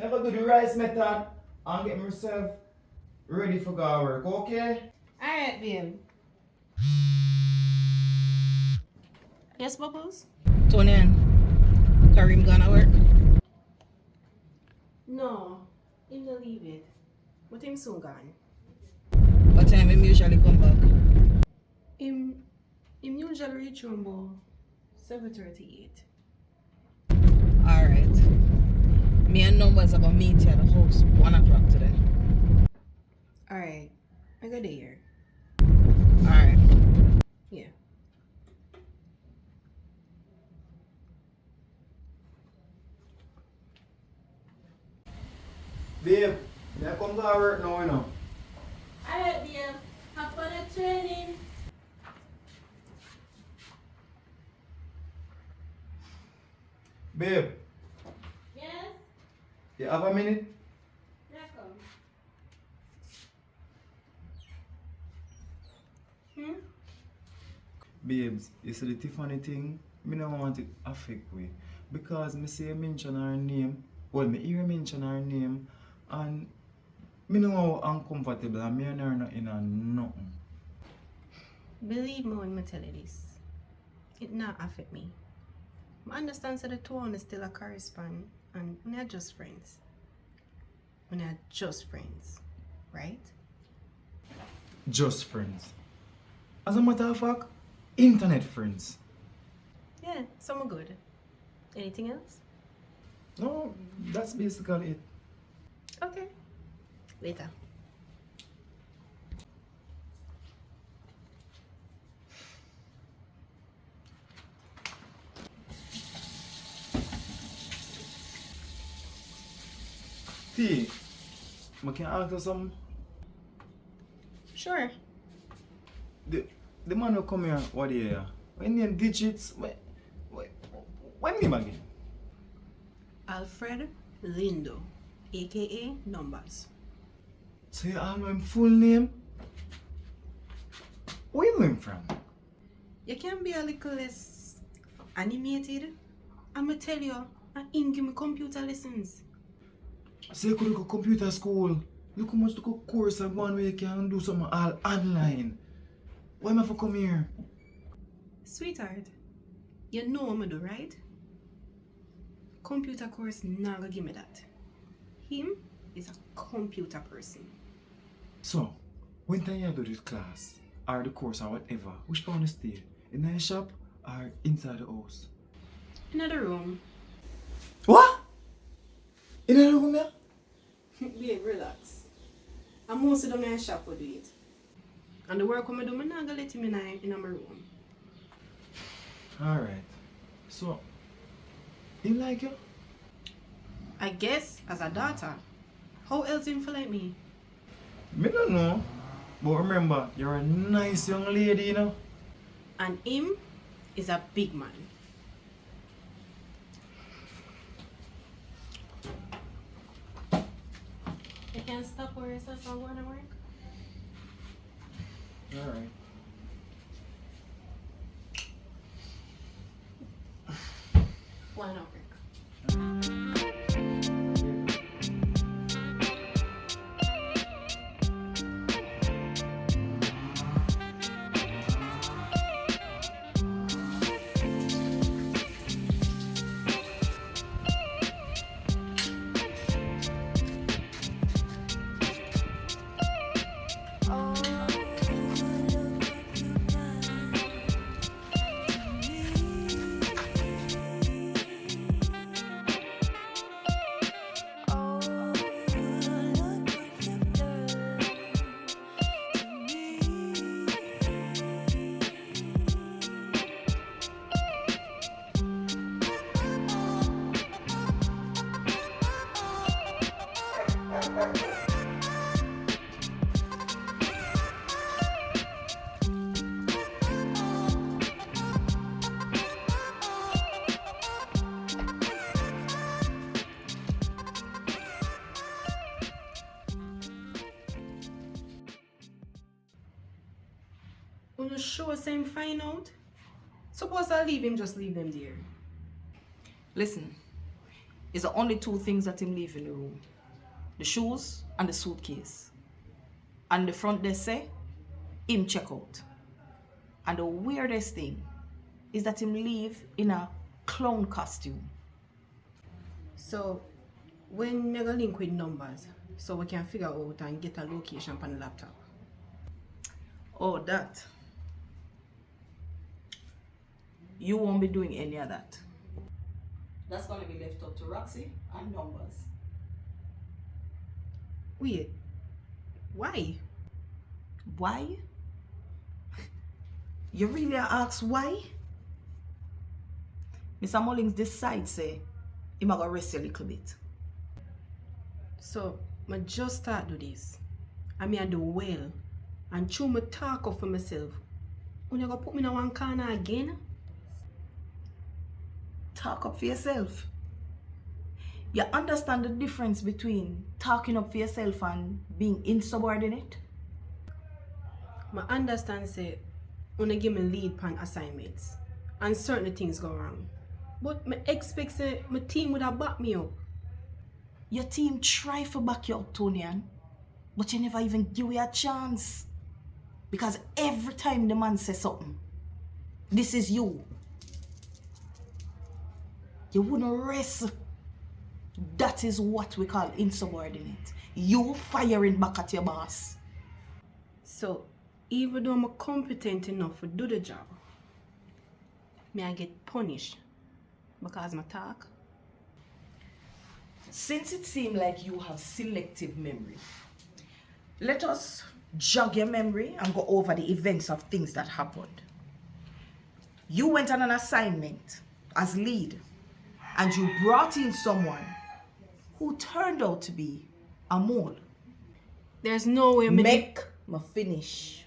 I go do the rice method and get myself ready for go work, okay? Alright, babe. Yes, Bubbles? Toniann, Karim gonna work? No, him no leave it. But him soon gone. What time him usually come back? Him usually reach home about 7:38. Alright. Me and Numbers are gonna meet you at the house 1 o'clock today. Alright, I got there. Alright. Yeah. Babe, I come to work now, you know. Alright, babe. Have fun at training. Babe, Yes? you have a minute? Yeah, come. Babes, you see the Tiffany thing? Me don't want it affect we. Because me see you mention her name. Well, me hear you mention her name. And me know how uncomfortable and me and her not in a nothing. Believe me when I tell you this. It not affect me. I understand that the two of us still a correspond and we are just friends. We are just friends, right? Just friends. As a matter of fact, internet friends. Yeah, some good. Anything else? No, that's basically it. Okay. Later. T, I can ask you something. Sure. The man who come here, what do you hear? When name digits, when name again? Alfred Lindo, aka Numbers. So you all know him full name? Where you know him from? You can be a little less animated. I'ma tell you, I ain't give me computer lessons. So you could go computer school. Look how much to go course and one way you can do something all online. Why am I for come here? Sweetheart, you know what I'm do, right? Computer course not gonna give me that. Him is a computer person. So, when time you do this class, or the course or whatever, which part you stay? In the shop or inside the house? Another room. What? In the room there? Babe, relax. I'm mostly down in my shop to do it. And the work I do, I'm not gonna let him in my room. Alright. So, him like you? I guess as a daughter, how else him feel like me? Me don't know. But remember, you're a nice young lady, you know? And him is a big man. You can stop where yourself from going to work? Alright. Why not work? When you show us him find out, suppose I leave him, just leave them there. Listen, is the only two things that him leave in the room. The shoes and the suitcase. And the front desk say, him check out. And the weirdest thing is that him leave in a clown costume. So, when me go link with numbers, so we can figure out and get a location on the laptop. Oh, that. You won't be doing any of that. That's going to be left up to Roxy and numbers. Wait, why? Why? You really ask why? Mr. Mullings decide say, he might go rest a little bit. So, I just start do this. I mean, I do well. And through my talk up for myself. When you go put me in one corner again? Talk up for yourself. You understand the difference between talking up for yourself and being insubordinate? I understand say, when you give me lead pan assignments. And certain things go wrong. But I expect say, my team would have backed me up. Your team try to back you up, Toniann, but you never even give you a chance. Because every time the man says something, this is you. You wouldn't rest. That is what we call insubordinate. You firing back at your boss. So, even though I'm competent enough to do the job, may I get punished because my talk? Since it seems like you have selective memory, let us jog your memory and go over the events of things that happened. You went on an assignment as lead and you brought in someone who turned out to be a mole. There's no way Make me finish.